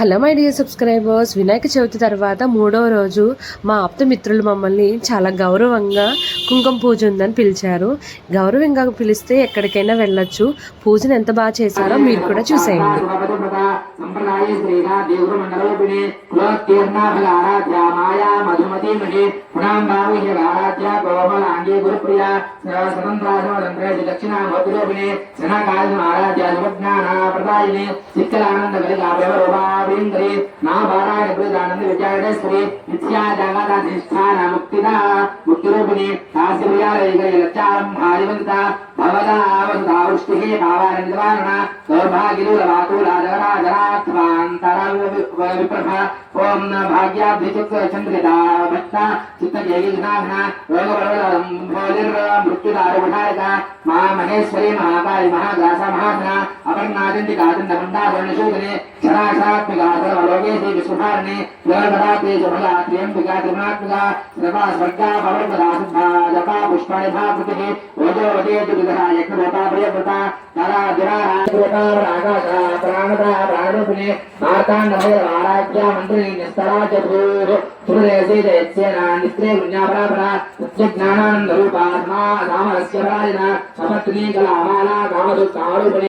Hello my dear subscribers, Vinayaka Chavithi తర్వాత 3వ రోజు మా ఆప్తమిత్రులు మమ్మల్ని చాలా గౌరవంగా కుంకుమ పూజ ఉందని పిలిచారు. గౌరవంగా పిలిస్తే ఎక్కడికైనా వెళ్ళొచ్చు. పూజను ఎంత బాగా చేశారో మీరు కూడా చూసేయండి. నా బారాయణ ప్రదానంద విజయశ్రీ నిత్యా జగదాధిష్టాన ముక్తిదా ముక్తిరూపిణి కాశీయాలచారం భారివంత భవదావృష్టి భావానందవారణ సౌభాగ్యులవాకులాజరాజరాత్మాంతరవిప్రభ ఓం భాగ్యాభిచిత్త చంద్రితా భక్త చిత్తజయనాభన మృత్యుదారుఢారిక మా మహేశ్వరి మహాకాళి మహాగ్రాస మహాసన అపర్ణాదండి కాదండ మండారణశోధనే శరాశాత్మిక సర్వలోకేశి విశ్వభారణి యోగదాతే జమలాత్రియంబికా త్రిమాత్మికా సర్వా స్వర్గా పవర్గదా సిద్ధా జపా పుష్పాణి భాకృతి ఓజో వదేతు విదహ యజ్ఞోపా ప్రియవ్రత తరా దురారాజోపా ఆకాశ ప్రాణత ప్రాణరూపిణి మార్తాండభయ ఆరాధ్య మంత్రి నిస్తరా చతుర్ సురేసి దయస్యేన నిస్త్రే పుణ్యాపరాపర ఉజ్ఞానానంద రూపాత్మా సామరస్య రాజన సపత్ని కళామాలా కామదుఃఖారూపిణి